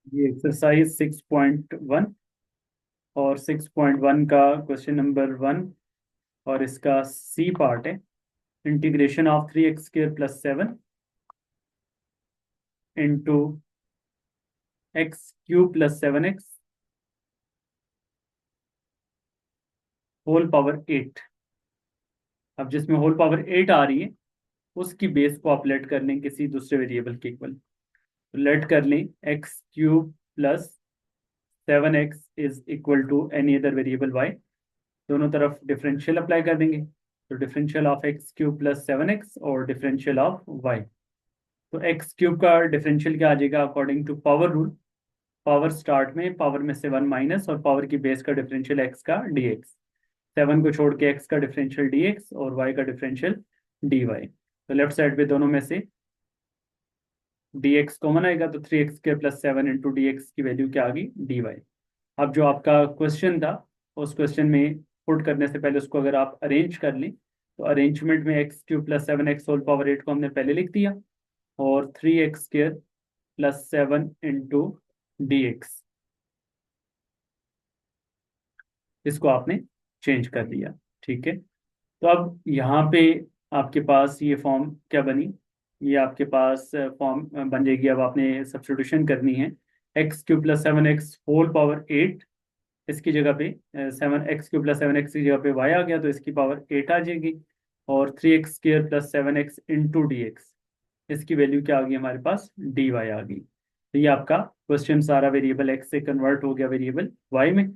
ये एक्सरसाइज 6.1 और 6.1 का क्वेश्चन नंबर 1 और इसका सी पार्ट है। Integration of 3x² + 7 into x³ + 7x whole power 8। अब जिसमें होल पावर 8 आ रही है उसकी बेस को आप लेट कर लें किसी दूसरे वेरिएबल के इक्वल। तो लेट कर लें x³ + 7x is equal to any other variable y। दोनों तरफ डिफरेंशियल अप्लाई कर देंगे। तो डिफरेंशियल ऑफ x³ + 7x और डिफरेंशियल ऑफ y। तो x³ का डिफरेंशियल क्या आ जाएगा according to power rule. Power start में पावर में से 1 माइनस और पावर की बेस का डिफरेंशियल x का dx। 7 को छोड़ के x का डिफरेंशियल dx और y का डिफरेंशियल dy। तो लेफ्ट साइड पे दोनों में से dx कॉमन आएगा तो 3x² + 7 इंटू dx की वैल्यू क्या आ गई dy। अब जो आपका क्वेश्चन था उस क्वेश्चन में पुट करने से पहले उसको अगर आप अरेंज कर लें तो अरेंजमेंट में x³ + 7x होल पावर 8 को हमने पहले लिख दिया और 3x² + 7 इंटू dx इसको आपने चेंज कर दिया। ठीक है। तो अब यहाँ पे आपके पास ये फॉर्म क्या बनी, ये आपके पास फॉर्म बन जाएगी। अब आपने सब्स्टिट्यूशन करनी है x³ + 7x होल पावर 8 इसकी जगह पे 7x³ + 7x की जगह पे y आ गया तो इसकी पावर 8 आ जाएगी और 3x² + 7x into D x इसकी वैल्यू क्या आ गई हमारे पास dy आ गई। तो ये आपका क्वेश्चन सारा वेरिएबल x से कन्वर्ट हो गया वेरिएबल y में।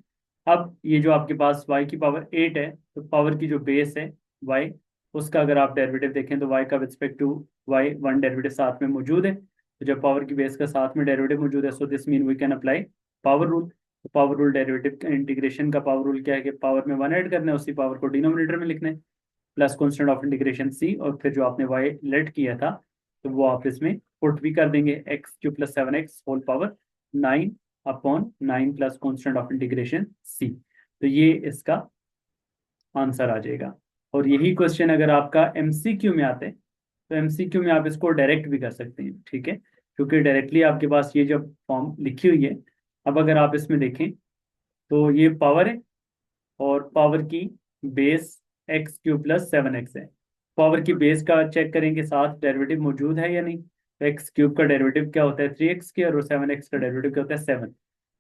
अब ये जो आपके पास y की पावर 8 है तो पावर की जो बेस है y उसका अगर आप डेरिवेटिव देखें तो y का with respect to y one derivative साथ में मौजूद है। तो जब पावर की बेस का साथ में डेरिवेटिव मौजूद है so this mean we can apply power rule. तो पावर रूल डेरिवेटिव इंटीग्रेशन का पावर रूल क्या है कि पावर में 1 ऐड करना है उसी पावर को डिनोमिनेटर में लिखना है plus constant of integration c और फिर जो आपने y लेट किया था तो वो आप इसमें पुट भी कर देंगे x³ + 7x whole power 9/9 plus constant of integration c। तो ये इसका आंसर आ जाएगा। और यही क्वेश्चन अगर आपका एमसीक्यू में आते तो एमसीक्यू में आप इसको डायरेक्ट भी कर सकते हैं। ठीक है, क्योंकि डायरेक्टली आपके पास ये जब फॉर्म लिखी हुई है। अब अगर आप इसमें देखें तो ये पावर है और पावर की बेस x³ + 7x है। पावर की बेस का चेक करेंगे साथ डेरिवेटिव मौजूद है या नहीं। तो x³ का डेरिवेटिव क्या होता है 3x² और 7x का डेरिवेटिव क्या होता है 7।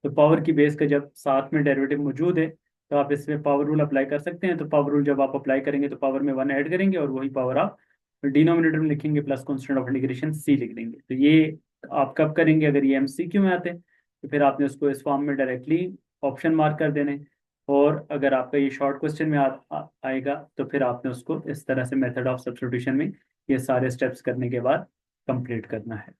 तो पावर की बेस का जब साथ में डेरिवेटिव मौजूद है तो आप इसमें पावर रूल अप्लाई कर सकते हैं। तो पावर रूल जब आप अप्लाई करेंगे तो पावर में 1 ऐड करेंगे और वही पावर आप डिनोमिनेटर में लिखेंगे plus constant of integration c लिख देंगे। तो ये आप कब करेंगे अगर ये एमसीक्यू में आते तो फिर आपने उसको इस फॉर्म में डायरेक्टली ऑप्शन मार्क कर देने। और अगर आपका ये शॉर्ट क्वेश्चन में आएगा तो फिर आपने उसको इस तरह से मेथड ऑफ सब्स्टिट्यूशन में ये सारे स्टेप्स करने के बाद कंप्लीट करना है।